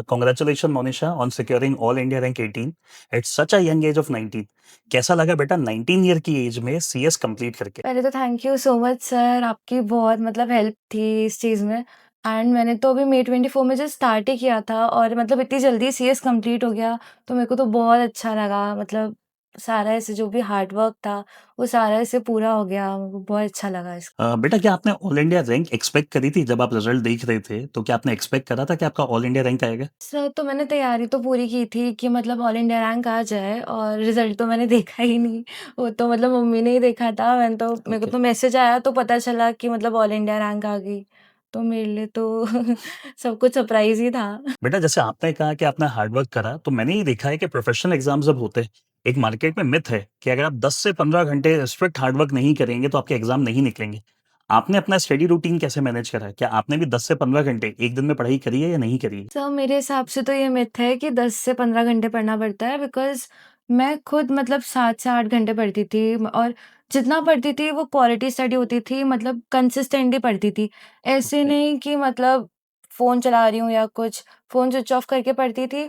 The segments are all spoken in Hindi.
Congratulations, Monisha, on securing All India Rank 18 at such a young age of 19. कैसा लगा बेटा 19 ईयर की एज में सीएस कंप्लीट करके? पहले तो thank you so much sir, आपकी बहुत मतलब हेल्प थी इस चीज़ में। एंड मैंने तो अभी May 24 में जस्ट स्टार्ट ही किया था और मतलब इतनी जल्दी सीएस कंप्लीट हो गया, तो मेरे को तो बहुत अच्छा लगा। मतलब सारा ऐसे जो भी हार्ड वर्क था, वो सारा ऐसे पूरा हो गया, मेरे को बहुत अच्छा लगा इसका। बेटा क्या आपने ऑल इंडिया रैंक एक्सपेक्ट करी थी जब आप रिजल्ट देख रहे थे? तो क्या आपने एक्सपेक्ट करा था कि आपका ऑल इंडिया रैंक आएगा? सर तो मैंने तैयारी तो पूरी की थी कि मतलब ऑल इंडिया रैंक आ जाए और रिज़ल्ट तो मैंने देखा ही नहीं। वो तो मतलब मम्मी ने ही देखा था, मैंने तो मेरे को ओके। तो मैसेज आया तो पता चला कि मतलब ऑल इंडिया रैंक आ गई। तो मेरे लिए तो सब कुछ सरप्राइज़ ही था। बेटा जैसे आपने कहा कि आपने हार्ड वर्क करा, तो मैंने ये देखा है कि प्रोफेशनल एग्जाम जब होते हैं, एक मार्केट में मिथ है कि अगर आप 10 से 15 घंटे स्ट्रिक्ट हार्ड वर्क नहीं करेंगे तो आपके एग्जाम नहीं निकलेंगे। आपने अपना स्टडी रूटीन कैसे मैनेज करा है? क्या आपने भी 10 से 15 घंटे एक दिन में पढ़ाई करी है या नहीं करी है? सर मेरे हिसाब से तो ये मिथ है कि 10 से 15 घंटे पढ़ना पड़ता है, बिकॉज़ मैं खुद मतलब 7 से 8 घंटे पढ़ती थी और जितना पढ़ती थी वो क्वालिटी स्टडी होती थी, मतलब कंसिस्टेंटली पढ़ती थी। ऐसे ओके। नहीं कि मतलब फ़ोन चला रही हूँ या कुछ, फ़ोन स्विच ऑफ करके पढ़ती थी।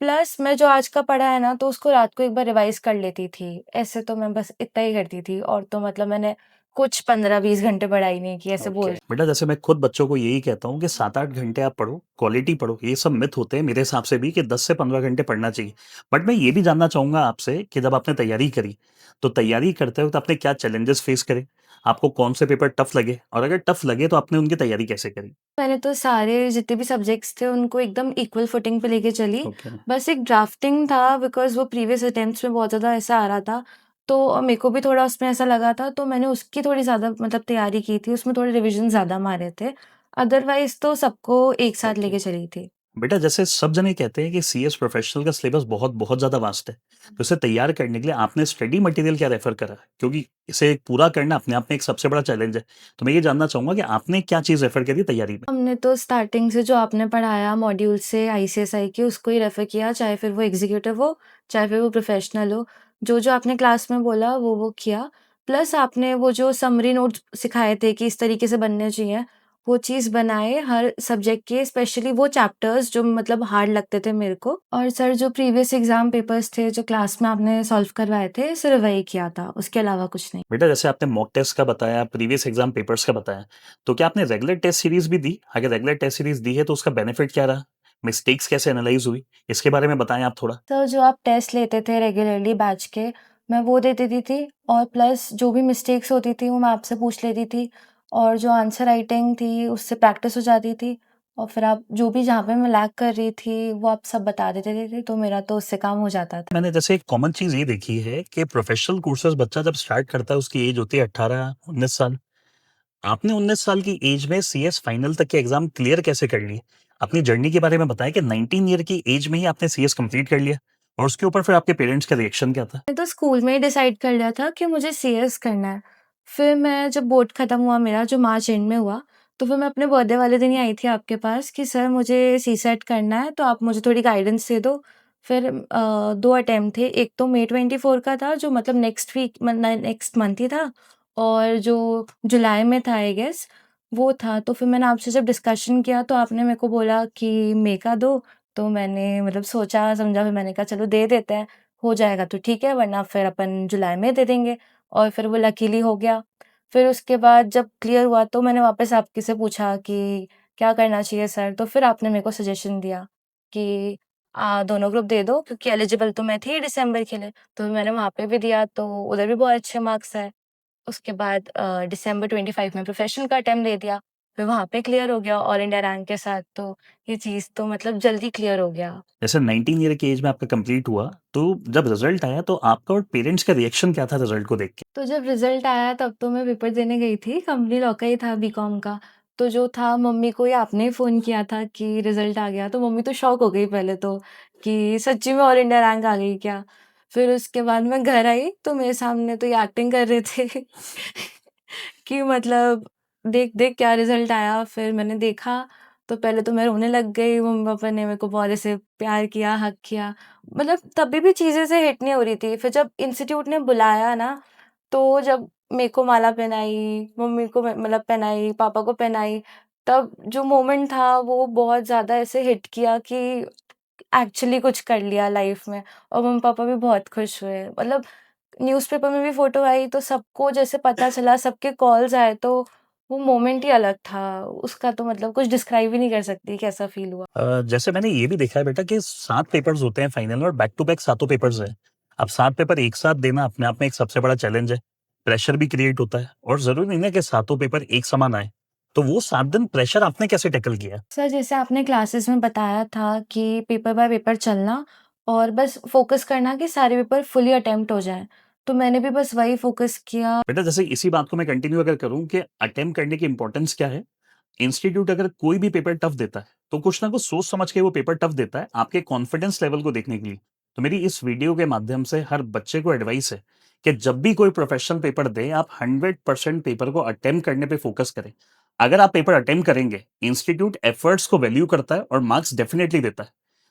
प्लस मैं जो आज का पढ़ा है ना, तो उसको रात को एक बार रिवाइज़ कर लेती थी। ऐसे तो मैं बस इतना ही करती थी और तो मतलब मैंने कुछ 15-20 घंटे पढ़ाई नहीं की, ऐसे ओके। बोल। बेटा जैसे मैं खुद बच्चों को यही कहता हूँ कि 7-8 घंटे आप पढ़ो, क्वालिटी पढ़ो। ये सब मिथ होते हैं मेरे हिसाब से भी कि 10 से 15 घंटे पढ़ना चाहिए। बट मैं ये भी जानना चाहूँगा आपसे कि जब आपने तैयारी करी, तो तैयारी करते वक़्त आपने क्या चैलेंजेस फेस करे? आपको कौन से पेपर टफ लगे? और अगर टफ लगे तो आपने उनकी तैयारी कैसे करी? मैंने तो सारे जितने भी सब्जेक्ट्स थे उनको एकदम इक्वल फुटिंग पे लेके चली। ओके। बस एक ड्राफ्टिंग था, बिकॉज़ वो प्रीवियस अटेम्प्ट्स में बहुत ज़्यादा ऐसा आ रहा था, तो मेरे को भी थोड़ा उसमें ऐसा लगा था, तो मैंने उसकी थोड़ी ज़्यादा मतलब तैयारी की थी, उसमें थोड़े रिविज़न ज़्यादा मारे थे। अदरवाइज़ तो सबको एक साथ ओके। लेके चली थी। बेटा जैसे सब जने कहते हैं कि सीएस प्रोफेशनल का सिलेबस बहुत बहुत ज़्यादा वास्ट है। तो इसे तैयार करने के लिए आपने स्टडी मटेरियल क्या रेफ़र करा? क्योंकि इसे पूरा करना अपने आप में एक सबसे बड़ा चैलेंज है। तो मैं ये जानना चाहूँगा कि आपने क्या चीज़ रेफ़र करी तैयारी में? हमने तो स्टार्टिंग से जो आपने पढ़ाया मॉड्यूल से आईसीएसआई के, उसको ही रेफ़र किया, चाहे फिर वो एग्ज़ीक्यूटिव हो, चाहे फिर वो प्रोफ़ेशनल हो। जो-जो आपने क्लास में बोला वो किया। प्लस आपने वो जो समरी नोट्स सिखाए थे कि इस तरीके से बनने चाहिए, वो चीज़ बनाए हर सब्जेक्ट के, स्पेशली वो चैप्टर्स जो मतलब हार्ड लगते थे मेरे को। और सर जो प्रीवियस एग्ज़ाम पेपर्स थे, जो क्लास में आपने सॉल्व करवाए थे, सिर्फ़ वही किया था, उसके अलावा कुछ नहीं। बेटा जैसे आपने मॉक टेस्ट का बताया, प्रीवियस एग्ज़ाम पेपर्स का बताया, तो क्या आपने रेगुलर टेस्ट सीरीज़ भी दी? अगर रेगुलर टेस्ट सीरीज़ दी है तो उसका बेनिफिट क्या रहा? मिस्टेक्स कैसे एनालाइज़ हुई? इसके बारे में बताएँ आप थोड़ा। सर जो आप टेस्ट लेते थे रेगुलरली बैच के, मैं वो दे देती थी और प्लस जो भी मिस्टेक्स होती थी वो मैं आपसे पूछ लेती थी और जो आंसर राइटिंग थी उससे प्रैक्टिस हो जाती थी और फिर आप जो भी जहाँ पे मैं लैग कर रही थी वो आप सब बता देते थे, तो मेरा तो उससे काम हो जाता था। मैंने जैसे एक कॉमन चीज़ ये देखी है कि प्रोफ़ेशनल कोर्सेज़ बच्चा जब स्टार्ट करता है उसकी एज होती है 18-19 साल। आपने 19 साल की एज में सीएस फाइनल तक के एग्ज़ाम क्लियर कैसे कर लिए? अपनी जर्नी के बारे में बताएँ कि 19 ईयर की एज में ही आपने सीएस कंप्लीट कर लिया और उसके ऊपर फिर आपके पेरेंट्स का रिएक्शन क्या था? मैंने तो स्कूल में ही डिसाइड कर लिया था कि मुझे सीएस करना है। फिर मैं जब बोर्ड खत्म हुआ मेरा जो मार्च एंड में हुआ, तो फिर मैं अपने बर्थडे वाले दिन ही आई थी आपके पास कि सर मुझे सीसेट करना है तो आप मुझे थोड़ी गाइडेंस दे दो। फिर 2 अटेम्प्ट थे, एक तो May 24 का था जो मतलब नेक्स्ट वीक नेक्स्ट मंथ ही था और जो जुलाई में था आई गेस वो था। तो फिर मैंने आपसे जब डिस्कशन किया तो आपने मेरे को बोला कि मई का दो, तो मैंने मतलब सोचा समझा, फिर मैंने कहा चलो दे देते हैं। हो जाएगा तो ठीक है, वरना फिर अपन जुलाई में दे देंगे और फिर वो लकीली हो गया। फिर उसके बाद जब क्लियर हुआ तो मैंने वापस आपके से पूछा कि क्या करना चाहिए सर? तो फिर आपने मेरे को सजेशन दिया कि दोनों ग्रुप दे दो, क्योंकि एलिजिबल तो मैं थी दिसंबर के लिए। तो मैंने वहाँ पे भी दिया तो उधर भी बहुत अच्छे मार्क्स आए। उसके बाद दिसंबर 25 में प्रोफेशनल का अटेम्प्ट दे दिया। फिर वहाँ पे क्लियर हो गया ऑल इंडिया रैंक के साथ, तो ये चीज़ तो मतलब जल्दी क्लियर हो गया। जैसे 19 ईयर की एज में आपका कंप्लीट हुआ, तो जब रिज़ल्ट आया तो आपका और पेरेंट्स का रिएक्शन क्या था रिज़ल्ट को देख के? तो जब रिज़ल्ट आया तब तो मैं पेपर देने गई थी, कंपनी लॉ का ही था बीकॉम का। तो जो था मम्मी को ही आपने ही फ़ोन किया था कि रिज़ल्ट आ गया, तो मम्मी तो शॉक हो गई पहले तो कि सच्ची में ऑल इंडिया रैंक आ गई क्या? फिर उसके बाद मैं घर आई तो मेरे सामने तो ये एक्टिंग कर रहे थे कि मतलब देख, देख क्या रिज़ल्ट आया। फिर मैंने देखा तो पहले तो मैं रोने लग गई, मम्मी-पापा ने मेरे को बहुत ऐसे प्यार किया, हग किया। मतलब तभी भी चीज़ें से हिट नहीं हो रही थी। फिर जब इंस्टीट्यूट ने बुलाया ना, तो जब मेरे को माला पहनाई, मम्मी को मतलब पहनाई, पापा को पहनाई, तब जो मोमेंट था वो बहुत ज़्यादा ऐसे हिट किया कि एक्चुअली कुछ कर लिया लाइफ में, और मम्मी-पापा भी बहुत खुश हुए। मतलब न्यूज़पेपर में भी फ़ोटो आई तो सबको जैसे पता चला, सबके कॉल्स आए, तो वो मोमेंट ही अलग था। उसका तो मतलब कुछ डिस्क्राइब ही नहीं कर सकती कैसा फ़ील हुआ। जैसे मैंने ये भी देखा है बेटा कि 7 पेपर्स होते हैं फाइनल में और बैक टू बैक सातों पेपर्स हैं। अब 7 पेपर एक साथ देना अपने आप में एक सबसे बड़ा चैलेंज है। प्रेशर भी क्रिएट होता है और ज़रूरी नहीं ना कि सातों पेपर एक समान आए। तो वो 7 दिन प्रेशर आपने कैसे टैकल किया? सर, जैसे आपने क्लासेस में बताया था कि पेपर बाय पेपर चलना और बस फ़ोकस करना कि सारे पेपर फुली अटेम्प्ट हो जाएँ। तो मैंने भी बस वही फ़ोकस किया। बेटा जैसे इसी बात को मैं कंटिन्यू अगर करूँ कि अटेम्प्ट करने की इम्पोर्टेंस क्या है? इंस्टीट्यूट अगर कोई भी पेपर टफ देता है, तो कुछ ना कुछ सोच समझ के वो पेपर टफ देता है, आपके कॉन्फिडेंस लेवल को देखने के लिए। तो मेरी इस वीडियो के माध्यम से हर बच्चे को एडवाइस है कि जब भी कोई प्रोफेशनल पेपर दे, आप 100% पेपर को अटेम्प्ट करने पे फोकस करें। अगर आप पेपर अटेम्प्ट करेंगे, इंस्टीट्यूट एफर्ट्स को वैल्यू करता है और मार्क्स डेफिनिटली देता है।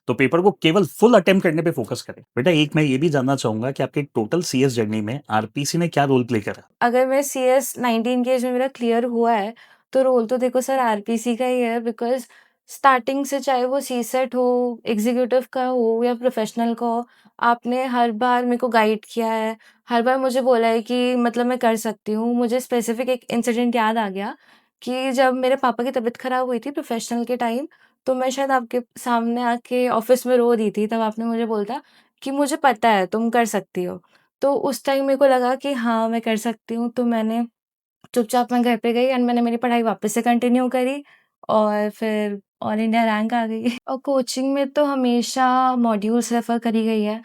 तो पेपर को केवल फुल अटेम्प्ट करने पे फोकस करें। बेटा एक मैं ये भी जानना चाहूंगा कि आपके टोटल सीएस जर्नी में आरपीसी ने क्या रोल प्ले करा? अगर मैं सीएस 19 के एज में मेरा क्लियर हुआ है, तो रोल तो देखो सर आरपीसी का ही है, बिकॉज़ स्टार्टिंग से चाहे वो सीसेट हो, एग्ज़ीक्यूटिव का हो या प्रोफ़ेशनल का हो, आपने हर बार मेरे को गाइड किया है, हर बार मुझे बोला है कि मतलब मैं कर सकती हूँ। मुझे स्पेसिफ़िक एक इंसिडेंट याद आ गया कि जब मेरे पापा की तबीयत ख़राब हुई थी प्रोफ़ेशनल के टाइम, तो मैं शायद आपके सामने आके ऑफ़िस में रो रही थी, तब आपने मुझे बोला कि मुझे पता है तुम कर सकती हो। तो उस टाइम मेरे को लगा कि हाँ, मैं कर सकती हूँ, तो मैंने चुपचाप मैं घर पे गई एंड मैंने मेरी पढ़ाई वापस से कंटिन्यू करी और फिर ऑल इंडिया रैंक आ गई। और कोचिंग में तो हमेशा मॉड्यूल्स रेफ़र करी गई है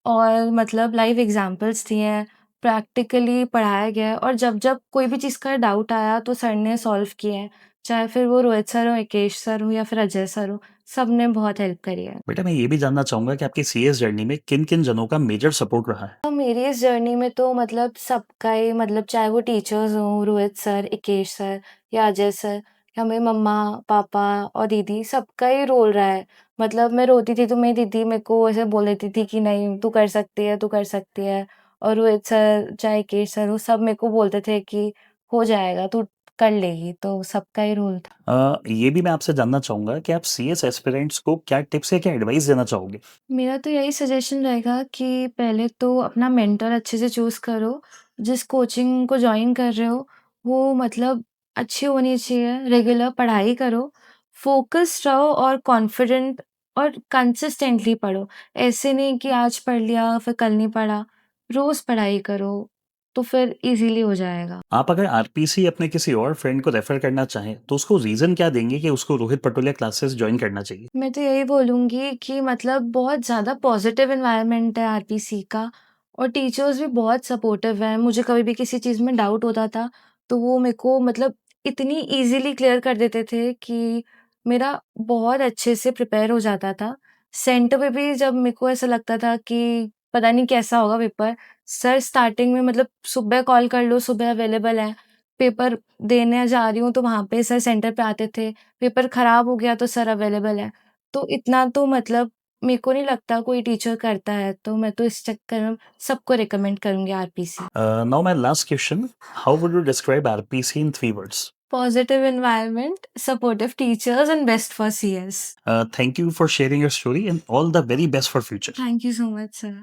और मतलब लाइव एग्ज़ाम्पल्स दिए हैं, प्रैक्टिकली पढ़ाया गया है, और जब-जब कोई भी चीज़ का डाउट आया तो सर ने सॉल्व किए हैं। चाहे फिर वो रोहित सर हो, एकेश सर हो या फिर अजय सर हो, सबने बहुत हेल्प करी है। बेटा मैं ये भी जानना चाहूंगा कि आपकी सीएस जर्नी में किन किन जनों का मेजर सपोर्ट रहा है? मेरी इस जर्नी में तो मतलब सबका ही, मतलब चाहे वो टीचर्स हों, रोहित सर, एकेश सर या अजय सर, या मेरे मम्मा, पापा और दीदी, सबका ही रोल रहा है। मतलब मैं रोती थी तो मेरी दीदी मेरे को ऐसे बोल देती थी कि नहीं तू कर सकती है, तू कर सकती है। और रोहित सर चाहे एकेश सर हो, सब मेरे को बोलते थे कि हो जाएगा, तू कर लेगी। तो सबका ही रोल था। ये भी मैं आपसे जानना चाहूंगा कि आप सीएस एस्पिरेंट्स को क्या टिप्स या क्या एडवाइस देना चाहोगे? मेरा तो यही सजेशन रहेगा कि पहले तो अपना मेंटर अच्छे से चूज़ करो। जिस कोचिंग को जॉइन कर रहे हो, वो मतलब अच्छी होनी चाहिए, रेगुलर पढ़ाई करो, फ़ोकस्ड रहो और कॉन्फिडेंट और कंसिस्टेंटली पढ़ो। ऐसे नहीं कि आज पढ़ लिया, फिर कल नहीं पढ़ा। रोज़ पढ़ाई करो, तो फिर ईज़िली हो जाएगा। आप अगर आरपीसी अपने किसी और फ्रेंड को रेफर करना चाहें, तो उसको रीजन क्या देंगे कि उसको रोहित पटोलिया क्लासेस ज्वाइन करना चाहिए? मैं तो यही बोलूँगी कि मतलब बहुत ज़्यादा पॉज़िटिव एनवायरनमेंट है आरपीसी का, और टीचर्स भी बहुत सपोर्टिव हैं। मुझे कभी भी किसी चीज़ में डाउट होता था, तो वो मेरे को मतलब इतनी ईज़िली क्लियर कर देते थे कि मेरा बहुत अच्छे से प्रिपेयर हो जाता था। सेंटर पे भी जब मेरे को ऐसा लगता था कि पता नहीं कैसा होगा पेपर, सर स्टार्टिंग में मतलब सुबह कॉल कर लो, सुबह अवेलेबल हैं। पेपर देने जा रही हूँ, तो वहाँ पे सर सेंटर पे आते थे। पेपर खराब हो गया तो सर अवेलेबल हैं। तो इतना तो मतलब मेरे को नहीं लगता कोई टीचर करता है, तो मैं तो इस चक्कर में सबको रिकमेंड करूँगी RPC. Now my last question, how would you describe RPC in 3 words? Positive environment, supportive teachers and best for CS. Thank you for sharing your story and all the very best for future. Thank you so much sir.